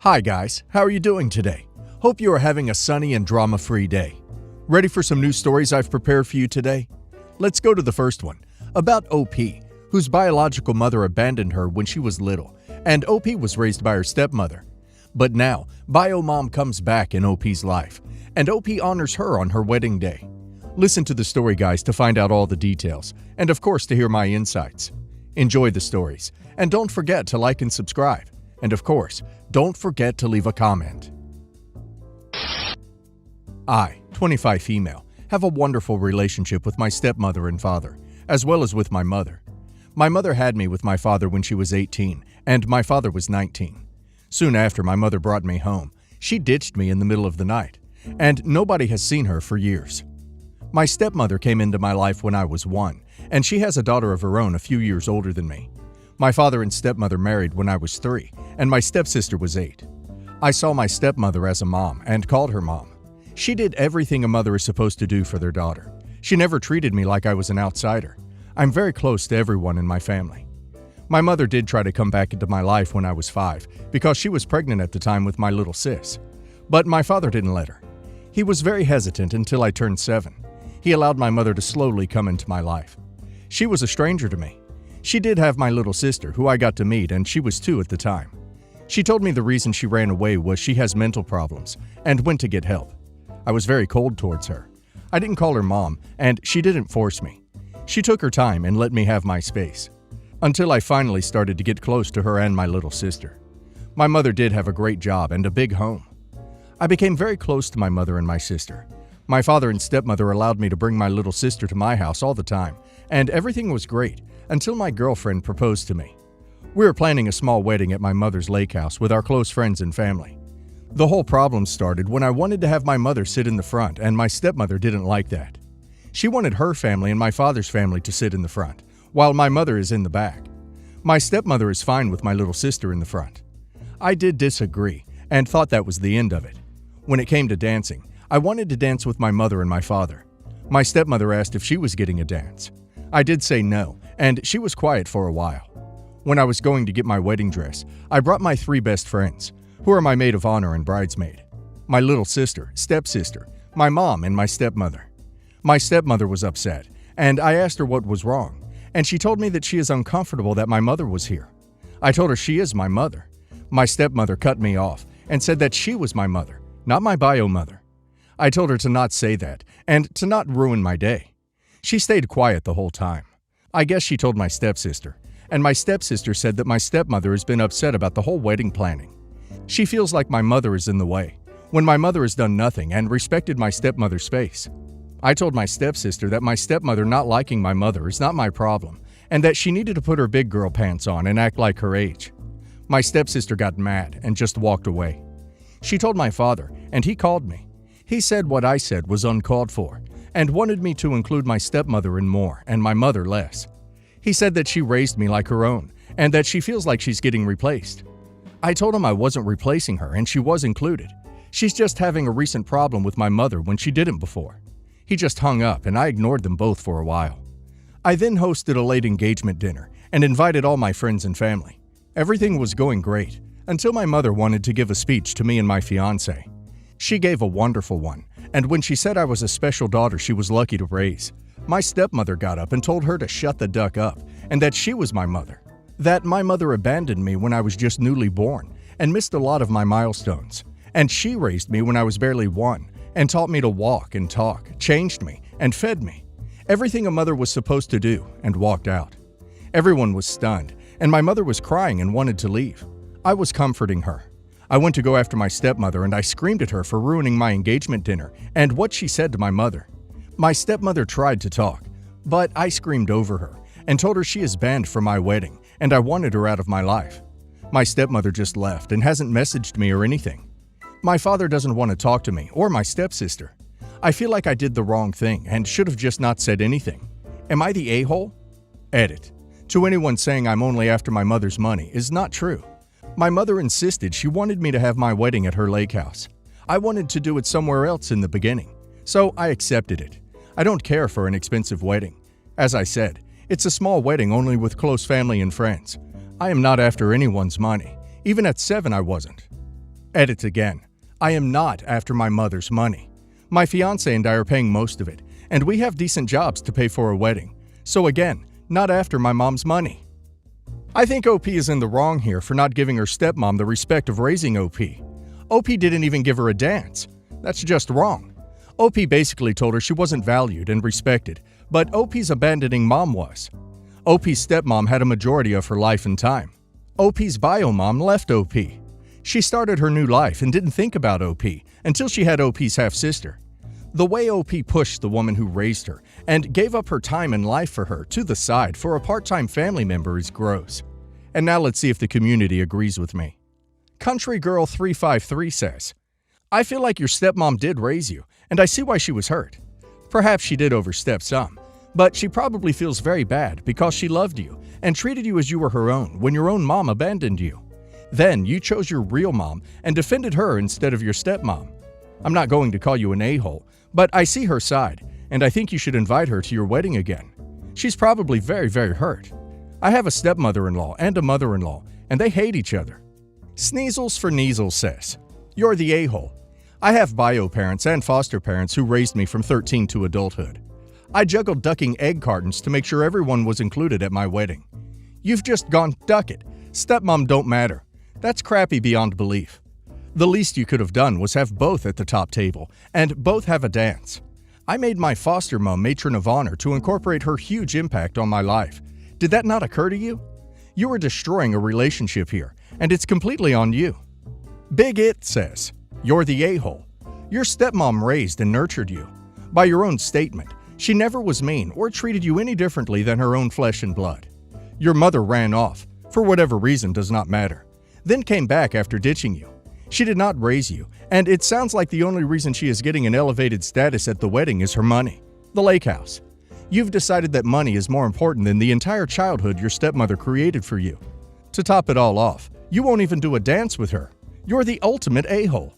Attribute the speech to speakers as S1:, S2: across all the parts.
S1: Hi guys, how are you doing today? Hope you are having a sunny and drama-free day. Ready for some news stories I've prepared for you today? Let's go to the first one, about OP, whose biological mother abandoned her when she was little, and OP was raised by her stepmother. But now, Bio Mom comes back in OP's life, and OP honors her on her wedding day. Listen to the story, guys, to find out all the details, and of course to hear my insights. Enjoy the stories, and don't forget to like and subscribe. And of course, don't forget to leave a comment. I, 25 female, have a wonderful relationship with my stepmother and father, as well as with my mother. My mother had me with my father when she was 18, and my father was 19. Soon after my mother brought me home, she ditched me in the middle of the night, and nobody has seen her for years. My stepmother came into my life when I was 1, and she has a daughter of her own a few years older than me. My father and stepmother married when I was 3, and my stepsister was 8. I saw my stepmother as a mom and called her mom. She did everything a mother is supposed to do for their daughter. She never treated me like I was an outsider. I'm very close to everyone in my family. My mother did try to come back into my life when I was 5 because she was pregnant at the time with my little sis. But my father didn't let her. He was very hesitant until I turned 7. He allowed my mother to slowly come into my life. She was a stranger to me. She did have my little sister, who I got to meet, and she was 2 at the time. She told me the reason she ran away was she has mental problems and went to get help. I was very cold towards her. I didn't call her mom, and she didn't force me. She took her time and let me have my space, until I finally started to get close to her and my little sister. My mother did have a great job and a big home. I became very close to my mother and my sister. My father and stepmother allowed me to bring my little sister to my house all the time, and everything was great until my girlfriend proposed to me. We were planning a small wedding at my mother's lake house with our close friends and family. The whole problem started when I wanted to have my mother sit in the front, and my stepmother didn't like that. She wanted her family and my father's family to sit in the front, while my mother is in the back. My stepmother is fine with my little sister in the front. I did disagree and thought that was the end of it. When it came to dancing, I wanted to dance with my mother and my father. My stepmother asked if she was getting a dance. I did say no, and she was quiet for a while. When I was going to get my wedding dress, I brought my 3 best friends, who are my maid of honor and bridesmaid, my little sister, stepsister, my mom, and my stepmother. My stepmother was upset, and I asked her what was wrong, and she told me that she is uncomfortable that my mother was here. I told her she is my mother. My stepmother cut me off and said that she was my mother, not my bio mother. I told her to not say that and to not ruin my day. She stayed quiet the whole time. I guess she told my stepsister, and my stepsister said that my stepmother has been upset about the whole wedding planning. She feels like my mother is in the way, when my mother has done nothing and respected my stepmother's space. I told my stepsister that my stepmother not liking my mother is not my problem, and that she needed to put her big girl pants on and act like her age. My stepsister got mad and just walked away. She told my father, and he called me. He said what I said was uncalled for, and wanted me to include my stepmother in more and my mother less. He said that she raised me like her own, and that she feels like she's getting replaced. I told him I wasn't replacing her and she was included. She's just having a recent problem with my mother when she didn't before. He just hung up, and I ignored them both for a while. I then hosted a late engagement dinner and invited all my friends and family. Everything was going great, until my mother wanted to give a speech to me and my fiancé. She gave a wonderful one, and when she said I was a special daughter she was lucky to raise, my stepmother got up and told her to shut the duck up, and that she was my mother. That my mother abandoned me when I was just newly born and missed a lot of my milestones, and she raised me when I was barely 1 and taught me to walk and talk, changed me, and fed me. Everything a mother was supposed to do, and walked out. Everyone was stunned, and my mother was crying and wanted to leave. I was comforting her. I went to go after my stepmother, and I screamed at her for ruining my engagement dinner and what she said to my mother. My stepmother tried to talk, but I screamed over her and told her she is banned from my wedding and I wanted her out of my life. My stepmother just left and hasn't messaged me or anything. My father doesn't want to talk to me or my stepsister. I feel like I did the wrong thing and should have just not said anything. Am I the a-hole? Edit. To anyone saying I'm only after my mother's money is not true. My mother insisted she wanted me to have my wedding at her lake house. I wanted to do it somewhere else in the beginning, so I accepted it. I don't care for an expensive wedding. As I said, it's a small wedding only with close family and friends. I am not after anyone's money. Even at 7 I wasn't. Edit again. I am not after my mother's money. My fiancé and I are paying most of it, and we have decent jobs to pay for a wedding. So again, not after my mom's money. I think OP is in the wrong here for not giving her stepmom the respect of raising OP. OP didn't even give her a dance. That's just wrong. OP basically told her she wasn't valued and respected, but OP's abandoning mom was. OP's stepmom had a majority of her life and time. OP's bio mom left OP. She started her new life and didn't think about OP until she had OP's half-sister. The way OP pushed the woman who raised her and gave up her time and life for her to the side for a part-time family member is gross. And now let's see if the community agrees with me. Country Girl 353 says, I feel like your stepmom did raise you, and I see why she was hurt. Perhaps she did overstep some, but she probably feels very bad because she loved you and treated you as you were her own when your own mom abandoned you. Then you chose your real mom and defended her instead of your stepmom. I'm not going to call you an a-hole, but I see her side, and I think you should invite her to your wedding again. She's probably very, very hurt. I have a stepmother-in-law and a mother-in-law, and they hate each other. Sneezels for Neasels says, You're the a-hole. I have bio parents and foster parents who raised me from 13 to adulthood. I juggled ducking egg cartons to make sure everyone was included at my wedding. You've just gone duck it. Stepmom don't matter. That's crappy beyond belief. The least you could have done was have both at the top table and both have a dance. I made my foster mom matron of honor to incorporate her huge impact on my life. Did that not occur to you? You are destroying a relationship here, and it's completely on you. Big It says, You're the a-hole. Your stepmom raised and nurtured you. By your own statement, she never was mean or treated you any differently than her own flesh and blood. Your mother ran off, for whatever reason does not matter, then came back after ditching you. She did not raise you, and it sounds like the only reason she is getting an elevated status at the wedding is her money, the lake house. You've decided that money is more important than the entire childhood your stepmother created for you. To top it all off, you won't even do a dance with her. You're the ultimate a-hole.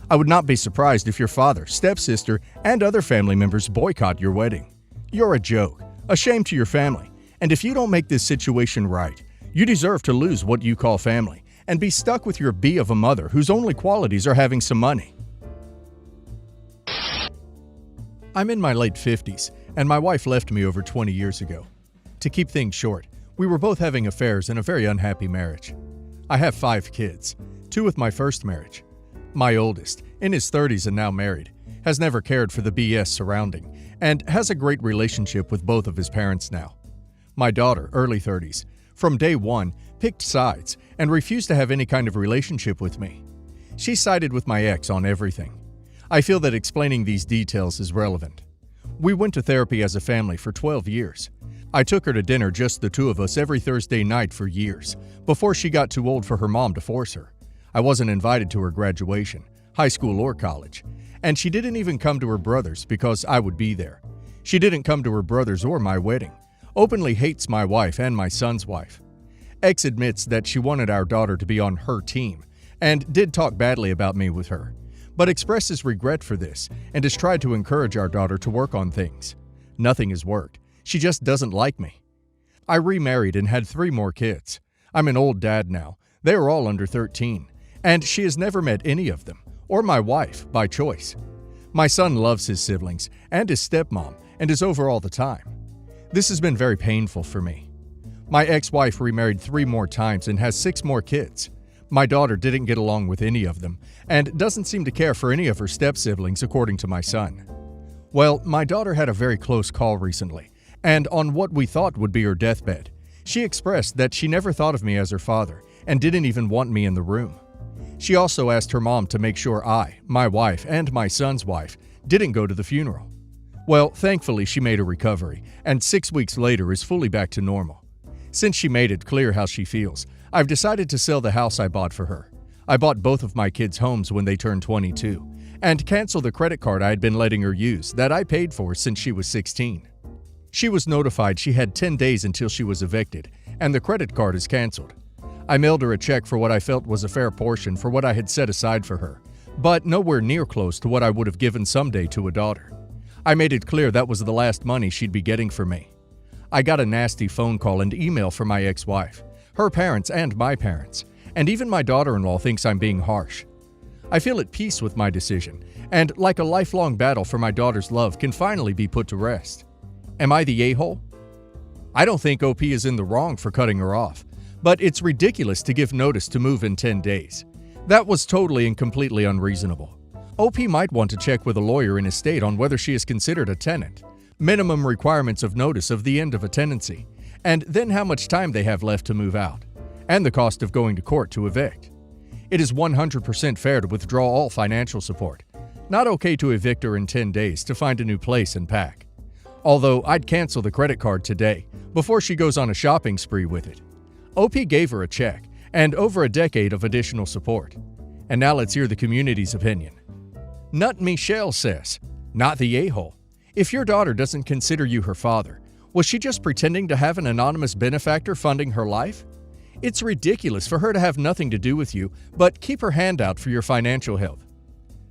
S1: I would not be surprised if your father, stepsister, and other family members boycott your wedding. You're a joke, a shame to your family, and if you don't make this situation right, you deserve to lose what you call family and be stuck with your bee of a mother whose only qualities are having some money. I'm in my late 50s, and my wife left me over 20 years ago. To keep things short, we were both having affairs in a very unhappy marriage. I have 5 kids, 2 with my first marriage. My oldest, in his 30s and now married, has never cared for the BS surrounding, and has a great relationship with both of his parents now. My daughter, early 30s, from day one, picked sides and refused to have any kind of relationship with me. She sided with my ex on everything. I feel that explaining these details is relevant. We went to therapy as a family for 12 years. I took her to dinner, just the 2 of us, every Thursday night for years, before she got too old for her mom to force her. I wasn't invited to her graduation, high school or college, and she didn't even come to her brother's because I would be there. She didn't come to her brother's or my wedding. Openly hates my wife and my son's wife. Ex admits that she wanted our daughter to be on her team and did talk badly about me with her, but expresses regret for this and has tried to encourage our daughter to work on things. Nothing has worked. She just doesn't like me. I remarried and had 3 more kids. I'm an old dad now. They are all under 13, and she has never met any of them, or my wife, by choice. My son loves his siblings and his stepmom and is over all the time. This has been very painful for me. My ex-wife remarried 3 more times and has 6 more kids. My daughter didn't get along with any of them and doesn't seem to care for any of her step-siblings, according to my son. Well, my daughter had a very close call recently, and on what we thought would be her deathbed, she expressed that she never thought of me as her father and didn't even want me in the room. She also asked her mom to make sure I, my wife, and my son's wife didn't go to the funeral. Well, thankfully she made a recovery, and 6 weeks later is fully back to normal. Since she made it clear how she feels, I've decided to sell the house I bought for her. I bought both of my kids' homes when they turned 22, and cancel the credit card I had been letting her use that I paid for since she was 16. She was notified she had 10 days until she was evicted, and the credit card is canceled. I mailed her a check for what I felt was a fair portion for what I had set aside for her, but nowhere near close to what I would have given someday to a daughter. I made it clear that was the last money she'd be getting from me. I got a nasty phone call and email from my ex-wife, her parents and my parents, and even my daughter-in-law thinks I'm being harsh. I feel at peace with my decision, and like a lifelong battle for my daughter's love can finally be put to rest. Am I the a-hole? I don't think OP is in the wrong for cutting her off, but it's ridiculous to give notice to move in 10 days. That was totally and completely unreasonable. OP might want to check with a lawyer in his state on whether she is considered a tenant, minimum requirements of notice of the end of a tenancy, and then how much time they have left to move out, and the cost of going to court to evict. It is 100% fair to withdraw all financial support. Not okay to evict her in 10 days to find a new place and pack. Although I'd cancel the credit card today, before she goes on a shopping spree with it. OP gave her a check, and over a decade of additional support. And now let's hear the community's opinion. Nut Michelle says, not the a-hole. If your daughter doesn't consider you her father, was she just pretending to have an anonymous benefactor funding her life? It's ridiculous for her to have nothing to do with you, but keep her hand out for your financial help.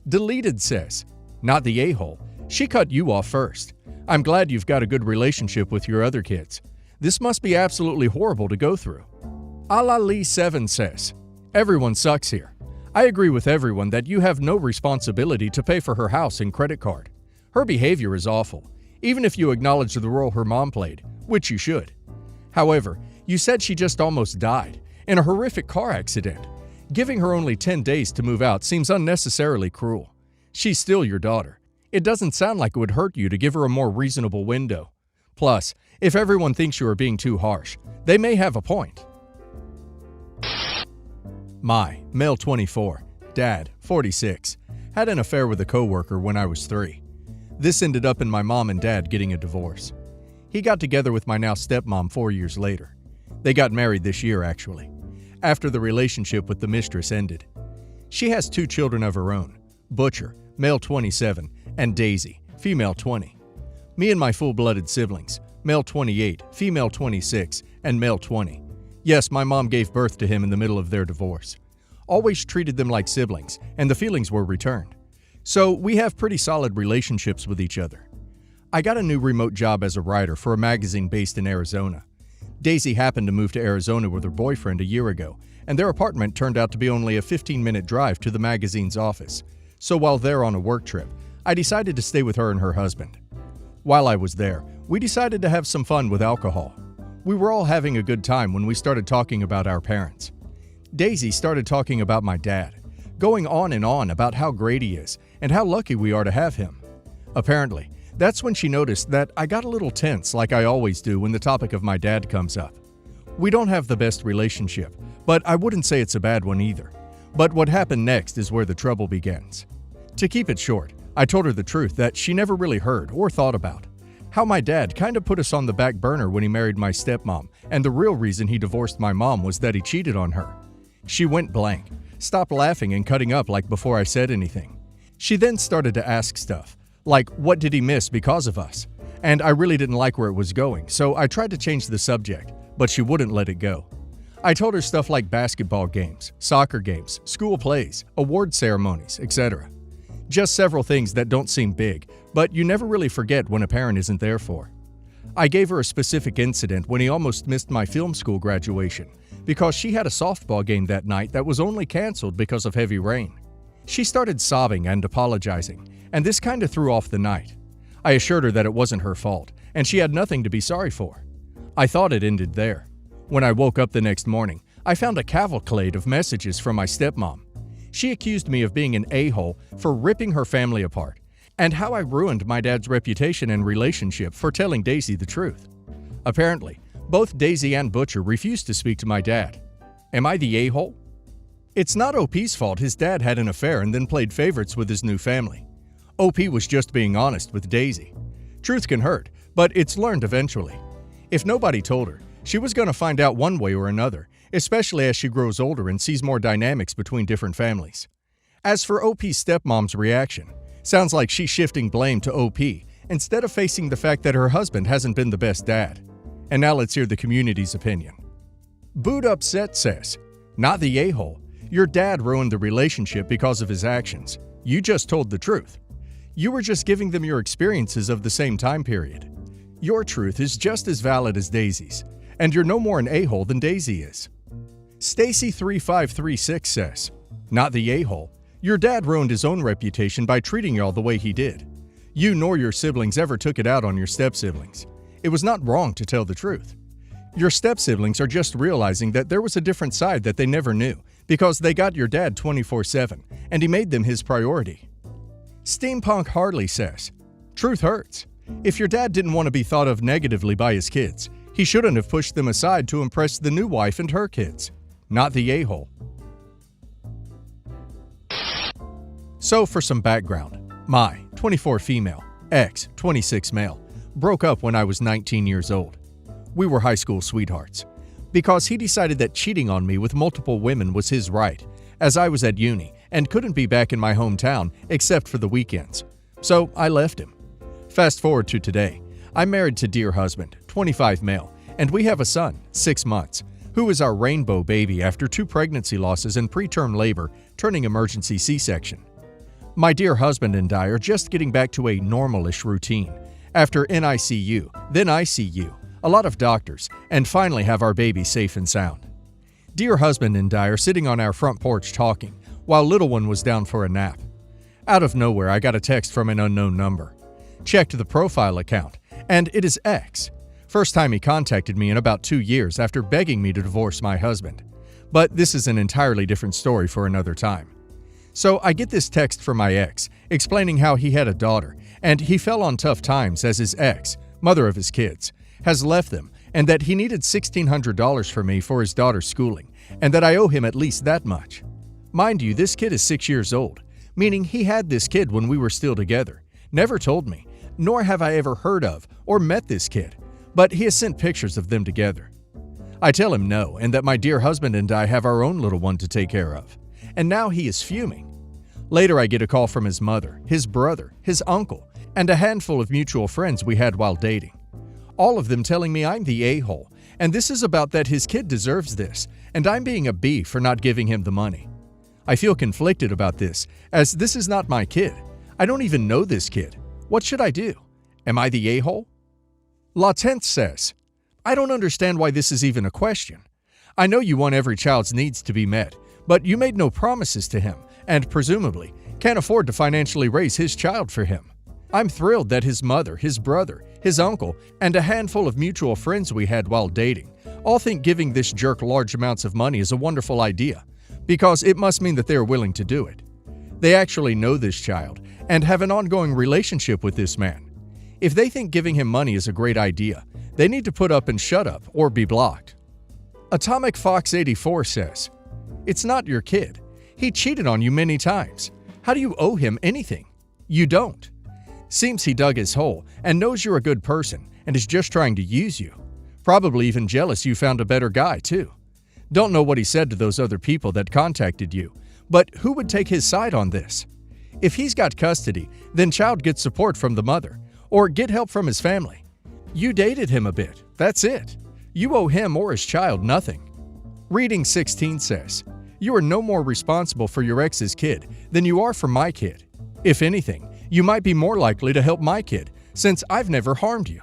S1: Deleted says, not the a-hole. She cut you off first. I'm glad you've got a good relationship with your other kids. This must be absolutely horrible to go through. Alali7 says, everyone sucks here. I agree with everyone that you have no responsibility to pay for her house and credit card. Her behavior is awful, even if you acknowledge the role her mom played, which you should. However, you said she just almost died in a horrific car accident. Giving her only 10 days to move out seems unnecessarily cruel. She's still your daughter. It doesn't sound like it would hurt you to give her a more reasonable window. Plus, if everyone thinks you are being too harsh, they may have a point. Male 24, dad, 46, had an affair with a coworker when I was 3. This ended up in my mom and dad getting a divorce. He got together with my now stepmom 4 years later. They got married this year, actually, after the relationship with the mistress ended. She has 2 children of her own, Butcher, male 27, and Daisy, female 20. Me and my full-blooded siblings, male 28, female 26, and male 20. Yes, my mom gave birth to him in the middle of their divorce. Always treated them like siblings, and the feelings were returned. So we have pretty solid relationships with each other. I got a new remote job as a writer for a magazine based in Arizona. Daisy happened to move to Arizona with her boyfriend a year ago, and their apartment turned out to be only a 15-minute drive to the magazine's office. So while they're on a work trip, I decided to stay with her and her husband. While I was there, we decided to have some fun with alcohol. We were all having a good time when we started talking about our parents. Daisy started talking about my dad, going on and on about how great he is and how lucky we are to have him. Apparently, that's when she noticed that I got a little tense like I always do when the topic of my dad comes up. We don't have the best relationship, but I wouldn't say it's a bad one either. But what happened next is where the trouble begins. To keep it short, I told her the truth that she never really heard or thought about. How my dad kind of put us on the back burner when he married my stepmom, and the real reason he divorced my mom was that he cheated on her. She went blank, stopped laughing and cutting up like before I said anything. She then started to ask stuff, like what did he miss because of us? And I really didn't like where it was going, so I tried to change the subject, but she wouldn't let it go. I told her stuff like basketball games, soccer games, school plays, award ceremonies, etc. Just several things that don't seem big, but you never really forget when a parent isn't there for. I gave her a specific incident when he almost missed my film school graduation because she had a softball game that night that was only canceled because of heavy rain. She started sobbing and apologizing, and this kind of threw off the night. I assured her that it wasn't her fault, and she had nothing to be sorry for. I thought it ended there. When I woke up the next morning, I found a cavalcade of messages from my stepmom. She accused me of being an a-hole for ripping her family apart, and how I ruined my dad's reputation and relationship for telling Daisy the truth. Apparently, both Daisy and Butcher refused to speak to my dad. Am I the a-hole? It's not OP's fault his dad had an affair and then played favorites with his new family. OP was just being honest with Daisy. Truth can hurt, but it's learned eventually. If nobody told her, she was going to find out one way or another, especially as she grows older and sees more dynamics between different families. As for OP's stepmom's reaction, sounds like she's shifting blame to OP instead of facing the fact that her husband hasn't been the best dad. And now let's hear the community's opinion. Boot Upset says, not the a-hole. Your dad ruined the relationship because of his actions. You just told the truth. You were just giving them your experiences of the same time period. Your truth is just as valid as Daisy's, and you're no more an a-hole than Daisy is. Stacy3536 says, not the a-hole. Your dad ruined his own reputation by treating y'all the way he did. You nor your siblings ever took it out on your step-siblings. It was not wrong to tell the truth. Your step-siblings are just realizing that there was a different side that they never knew because they got your dad 24/7 and he made them his priority. Steampunk Harley says, "Truth hurts. If your dad didn't want to be thought of negatively by his kids, he shouldn't have pushed them aside to impress the new wife and her kids, not the a-hole." So for some background, my 24 female, ex 26 male, broke up when I was 19 years old. We were high school sweethearts. Because he decided that cheating on me with multiple women was his right, as I was at uni and couldn't be back in my hometown except for the weekends. So I left him. Fast forward to today. I'm married to dear husband, 25 male, and we have a son, 6 months, who is our rainbow baby after 2 pregnancy losses and preterm labor turning emergency C-section. My dear husband and I are just getting back to a normal-ish routine. After NICU, then ICU, a lot of doctors, and finally have our baby safe and sound. Dear husband and I are sitting on our front porch talking, while little one was down for a nap. Out of nowhere, I got a text from an unknown number. Checked the profile account, and it is X. First time he contacted me in about 2 years after begging me to divorce my husband. But this is an entirely different story for another time. So I get this text from my ex, explaining how he had a daughter, and he fell on tough times as his ex, mother of his kids, has left them, and that he needed $1,600 for me for his daughter's schooling, and that I owe him at least that much. Mind you, this kid is 6 years old, meaning he had this kid when we were still together. Never told me, nor have I ever heard of or met this kid, but he has sent pictures of them together. I tell him no, and that my dear husband and I have our own little one to take care of. And now he is fuming. Later I get a call from his mother, his brother, his uncle, and a handful of mutual friends we had while dating. All of them telling me I'm the a-hole, and this is about that his kid deserves this, and I'm being a B for not giving him the money. I feel conflicted about this, as this is not my kid. I don't even know this kid. What should I do? Am I the a-hole? La Tenth says, "I don't understand why this is even a question. I know you want every child's needs to be met, but you made no promises to him, and presumably can't afford to financially raise his child for him. I'm thrilled that his mother, his brother, his uncle, and a handful of mutual friends we had while dating all think giving this jerk large amounts of money is a wonderful idea, because it must mean that they are willing to do it. They actually know this child and have an ongoing relationship with this man. If they think giving him money is a great idea, they need to put up and shut up or be blocked." Atomic Fox 84 says, "It's not your kid. He cheated on you many times. How do you owe him anything? You don't. Seems he dug his hole and knows you're a good person and is just trying to use you. Probably even jealous you found a better guy, too. Don't know what he said to those other people that contacted you, but who would take his side on this? If he's got custody, then child gets support from the mother, or get help from his family. You dated him a bit, that's it. You owe him or his child nothing." Reading 16 says, "You are no more responsible for your ex's kid than you are for my kid. If anything, you might be more likely to help my kid, since I've never harmed you."